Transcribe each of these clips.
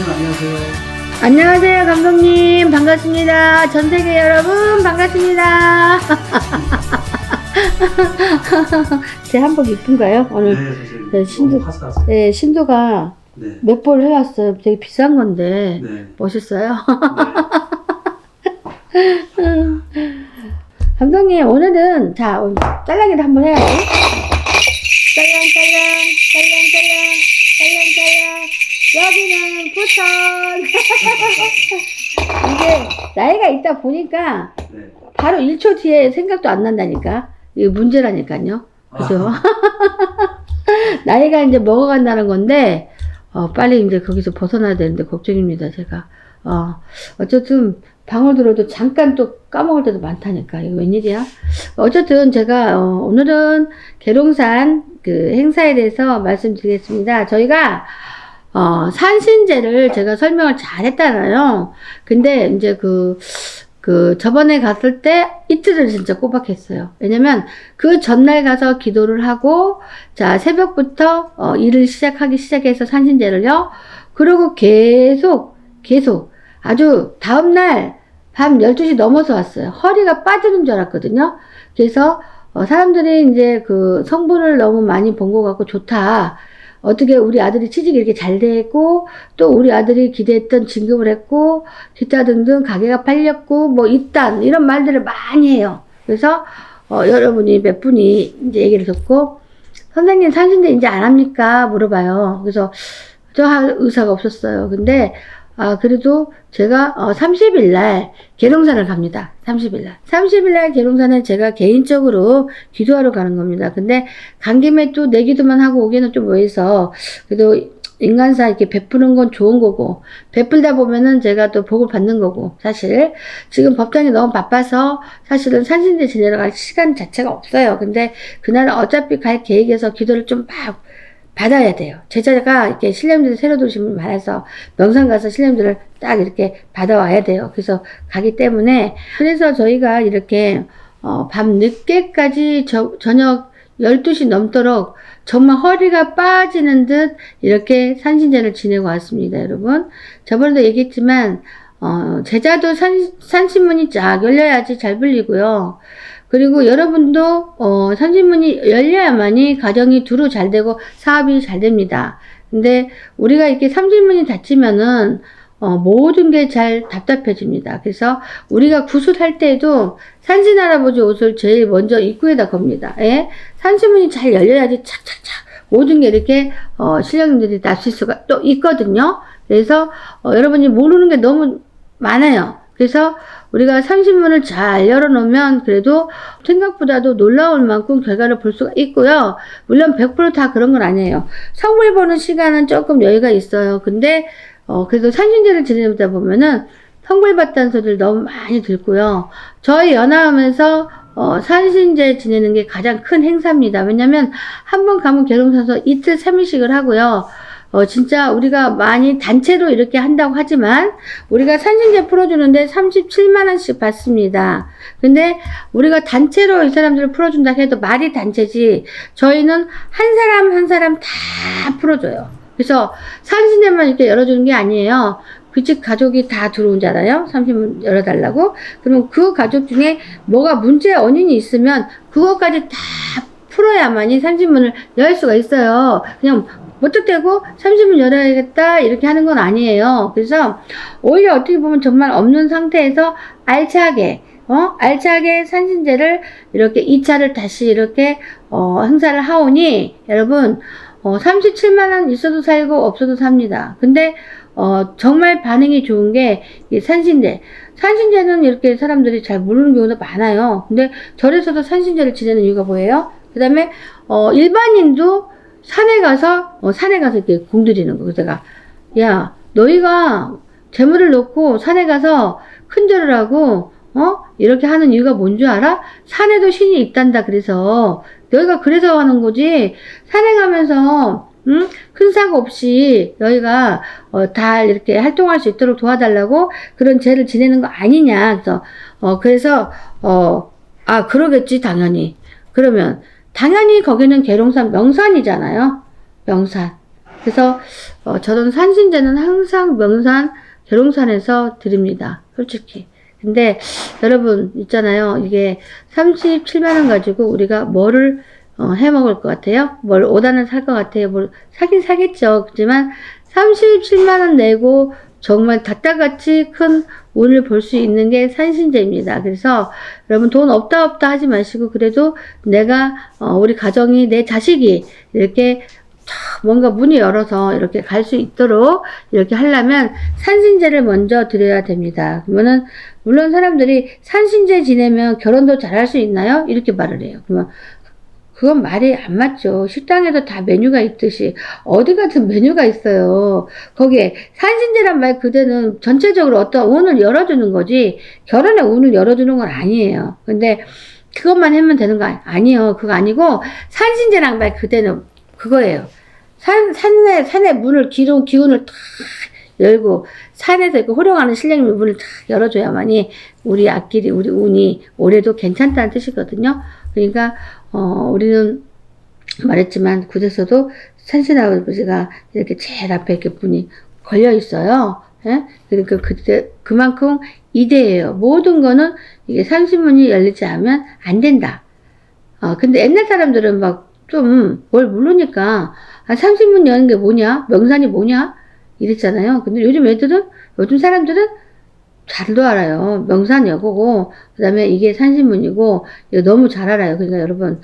안녕하세요. 안녕하세요, 감독님. 반갑습니다. 전 세계 여러분, 반갑습니다. 제 한복 이쁜가요? 오늘 네, 선생님. 네, 너무 화사하세요. 네, 신도가 네. 몇 벌 해왔어요. 되게 비싼 건데. 네. 멋있어요? 네. 감독님, 오늘은, 자, 오늘 짤랑이를 한번 해야지. 짤랑짤랑, 짤랑짤랑, 짤랑짤랑. 여기는 부천. 이게, 나이가 있다 보니까, 네. 바로 1초 뒤에 생각도 안 난다니까. 이게 문제라니까요. 그죠? 나이가 이제 먹어간다는 건데, 빨리 이제 거기서 벗어나야 되는데, 걱정입니다, 제가. 어쨌든, 방울 들어도 잠깐 또 까먹을 때도 많다니까. 이거 웬일이야? 어쨌든 제가, 오늘은 계룡산 그 행사에 대해서 말씀드리겠습니다. 저희가, 산신제를 제가 설명을 잘 했잖아요. 근데 이제 저번에 갔을 때 이틀을 진짜 꼬박했어요. 왜냐면 그 전날 가서 기도를 하고, 자, 새벽부터, 일을 시작해서 산신제를요. 그리고 계속, 아주 다음날 밤 12시 넘어서 왔어요. 허리가 빠지는 줄 알았거든요. 그래서 사람들이 이제 그 성분을 너무 많이 본 것 같고 좋다. 어떻게 우리 아들이 취직이 이렇게 잘 됐고, 또 우리 아들이 기대했던 진급을 했고, 기타 등등 가게가 팔렸고, 뭐 이딴 이런 말들을 많이 해요. 그래서 여러분이 몇 분이 이제 얘기를 듣고, 선생님 산신제 이제 안 합니까? 물어봐요. 그래서 저 할 의사가 없었어요. 근데 그래도 제가 30일 날 계룡산을 갑니다. 30일 날. 30일 날 계룡산은 제가 개인적으로 기도하러 가는 겁니다. 근데 간 김에 또 내 기도만 하고 오기는 좀 뭐해서, 그래도 인간사 이렇게 베푸는 건 좋은 거고, 베풀다 보면은 제가 또 복을 받는 거고, 사실 지금 법당이 너무 바빠서 사실은 산신제 지내러 갈 시간 자체가 없어요. 근데 그날은 어차피 갈 계획에서 기도를 좀 받아야 돼요. 제자가 이렇게 신령들이 새로 들으신 분 많아서 명상 가서 신령들을 딱 이렇게 받아와야 돼요. 그래서 가기 때문에, 그래서 저희가 이렇게 밤 늦게까지 저녁 12시 넘도록 정말 허리가 빠지는 듯 이렇게 산신제를 지내고 왔습니다, 여러분. 저번에도 얘기했지만 제자도 산신문이 쫙 열려야지 잘 불리고요. 그리고 여러분도 산신문이 열려야만이 가정이 두루 잘 되고 사업이 잘 됩니다. 근데 우리가 이렇게 산신문이 닫히면은 모든 게 잘 답답해집니다. 그래서 우리가 구슬할 때에도 산신할아버지 옷을 제일 먼저 입구에다 겁니다. 예? 산신문이 잘 열려야지 착착착 모든 게 이렇게 신령님들이 납실 수가 또 있거든요. 그래서 여러분이 모르는 게 너무 많아요. 그래서 우리가 산신문을 잘 열어놓으면 그래도 생각보다도 놀라울 만큼 결과를 볼 수가 있고요. 물론 100% 그런 건 아니에요. 성물 보는 시간은 조금 여유가 있어요. 근데 그래도 산신제를 지내다 보면은 성물 봤다는 소리를 너무 많이 듣고요. 저희 연화하면서 산신제 지내는 게 가장 큰 행사입니다. 왜냐면 한 번 가면 계룡산에서 이틀 3일씩을 하고요. 진짜 우리가 많이 단체로 이렇게 한다고 하지만 우리가 산신제 풀어주는데 37만원씩 받습니다. 근데 우리가 단체로 이 사람들을 풀어준다 해도 말이 단체지 저희는 한 사람 한 사람 다 풀어줘요. 그래서 산신제만 이렇게 열어주는 게 아니에요. 그 집 가족이 다 들어오잖아요. 산신문 열어달라고. 그럼 그 가족 중에 뭐가 문제 원인이 있으면 그것까지 다 풀어야만이 산신문을 열 수가 있어요. 그냥 무턱대고 산신문 열어야겠다 이렇게 하는 건 아니에요. 그래서 오히려 어떻게 보면 정말 없는 상태에서 알차게 산신제를 이렇게 2차를 다시 이렇게 행사를 하오니 여러분 37만원 있어도 살고 없어도 삽니다. 근데 정말 반응이 좋은 게 이 산신제는 이렇게 사람들이 잘 모르는 경우도 많아요. 근데 절에서도 산신제를 지내는 이유가 뭐예요? 그 다음에 일반인도 산에 가서 이렇게 공드리는 거. 그래서 제가, 야, 너희가 재물을 놓고 산에 가서 큰절을 하고, 이렇게 하는 이유가 뭔 줄 알아? 산에도 신이 있단다. 그래서, 너희가 그래서 하는 거지. 산에 가면서, 큰 사고 없이 너희가, 다 이렇게 활동할 수 있도록 도와달라고 그런 제를 지내는 거 아니냐. 그래서, 그러겠지, 당연히. 그러면, 당연히 거기는 계룡산 명산이잖아요. 명산. 그래서 저는 산신제는 항상 명산, 계룡산에서 드립니다. 솔직히. 근데 여러분 있잖아요. 이게 37만원 가지고 우리가 뭐를 해 먹을 것 같아요? 뭘 5단을 살 것 같아요? 뭘 사긴 사겠죠. 그렇지만 37만원 내고 정말 닭다같이 큰 운을 볼 수 있는 게 산신제입니다. 그래서 여러분 돈 없다 하지 마시고 그래도 내가 우리 가정이 내 자식이 이렇게 뭔가 문이 열어서 이렇게 갈 수 있도록 이렇게 하려면 산신제를 먼저 드려야 됩니다. 그러면은 물론 사람들이 산신제 지내면 결혼도 잘할 수 있나요? 이렇게 말을 해요. 그러면 그건 말이 안 맞죠. 식당에도 다 메뉴가 있듯이 어디 같은 메뉴가 있어요. 거기에 산신제란 말 그대는 전체적으로 어떤 운을 열어주는 거지 결혼의 운을 열어주는 건 아니에요. 근데 그것만 하면 되는 거 아니에요. 그거 아니고 산신제란 말 그대는 그거예요. 산의 문을 기운을 탁 열고 산에서 이렇게 호령하는 신령님의 문을 탁 열어줘야만이 우리 앞길이 우리 운이 올해도 괜찮다는 뜻이거든요. 그러니까 우리는 말했지만 굿에서도 산신아버지가 이렇게 제일 앞에 이렇게 분이 걸려 있어요. 예? 그러니까 그만큼 이대예요. 모든 거는 이게 산신문이 열리지 않으면 안 된다. 근데 옛날 사람들은 막 좀 뭘 모르니까 산신문 여는 게 뭐냐? 명산이 뭐냐? 이랬잖아요. 근데 요즘 사람들은 잘도 알아요. 명산 여고고, 그 다음에 이게 산신문이고, 이거 너무 잘 알아요. 그러니까 여러분,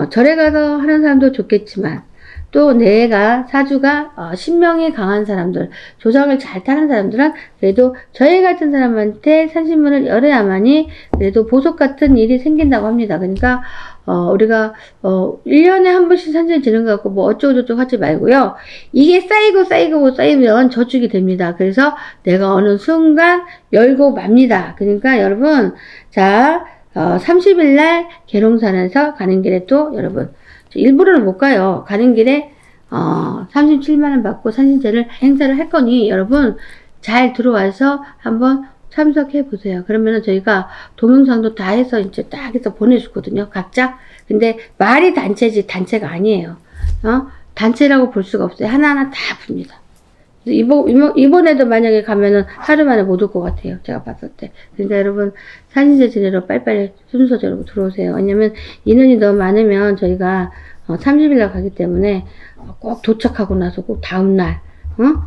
절에 가서 하는 사람도 좋겠지만, 또 내가, 사주가, 신명이 강한 사람들, 조상을 잘 타는 사람들은 그래도 저희 같은 사람한테 산신문을 열어야만이 그래도 보석 같은 일이 생긴다고 합니다. 그러니까, 우리가, 1년에 한 번씩 산신을 지는 것 같고, 뭐 어쩌고저쩌고 하지 말고요. 이게 쌓이면 저축이 됩니다. 그래서 내가 어느 순간 열고 맙니다. 그러니까 여러분, 자, 30일 날 계룡산에서 가는 길에 또 여러분, 일부러는 못 가요. 가는 길에 37만원 받고 산신제를 행사를 할 거니 여러분 잘 들어와서 한번 참석해 보세요. 그러면은 저희가 동영상도 다 해서 이제 딱 해서 보내주거든요. 각자. 근데 말이 단체지 단체가 아니에요. 단체라고 볼 수가 없어요. 하나하나 다 봅니다. 이번에도 만약에 가면은 하루 만에 못 올 것 같아요. 제가 봤을 때. 그러니까 여러분, 산신제 지내러 빨리빨리 순서대로 들어오세요. 왜냐면 인원이 너무 많으면 저희가 30일날 가기 때문에 꼭 도착하고 나서 꼭 다음날,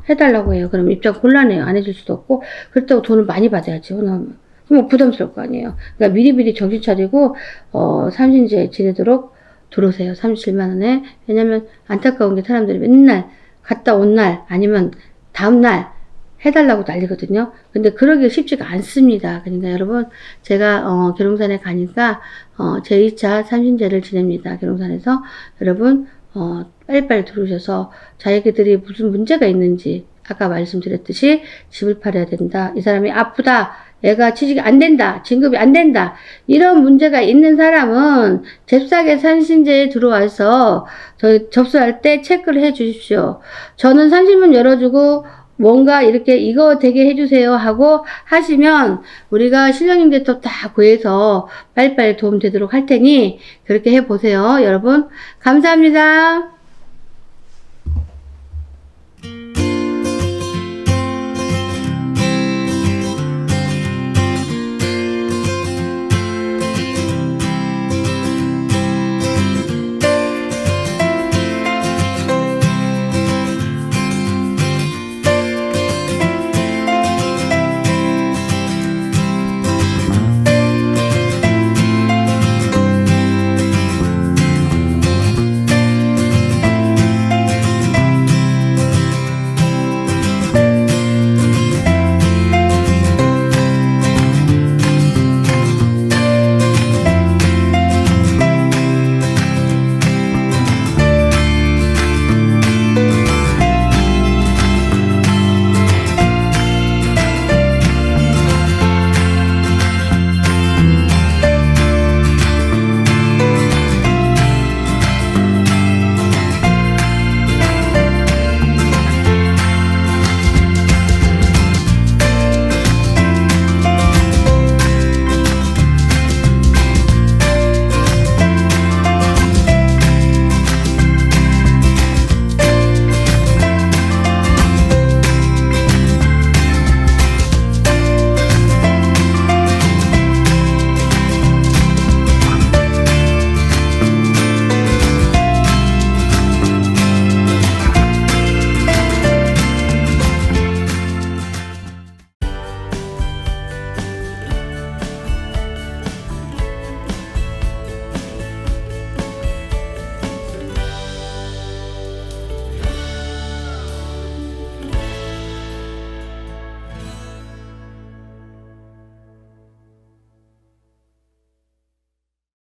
해달라고 해요. 그럼 입장 곤란해요. 안 해줄 수도 없고. 그렇다고 돈을 많이 받아야지. 그럼 부담스러울 거 아니에요. 그러니까 미리미리 정신 차리고, 산신제 지내도록 들어오세요. 37만원에. 왜냐면 안타까운 게 사람들이 맨날 갔다 온 날 아니면 다음 날 해달라고 난리거든요. 근데 그러기 쉽지가 않습니다. 그러니까 여러분 제가 계룡산에 가니까 제2차 산신제를 지냅니다. 계룡산에서 여러분 빨리빨리 들어오셔서 자기들이 무슨 문제가 있는지 아까 말씀드렸듯이 집을 팔아야 된다. 이 사람이 아프다. 애가 취직이 안 된다. 진급이 안 된다. 이런 문제가 있는 사람은 잽싸게 산신제에 들어와서 저희 접수할 때 체크를 해 주십시오. 저는 산신문 열어주고 뭔가 이렇게 이거 되게 해주세요 하고 하시면 우리가 신령님께서 다 구해서 빨리빨리 도움 되도록 할 테니 그렇게 해보세요. 여러분 감사합니다.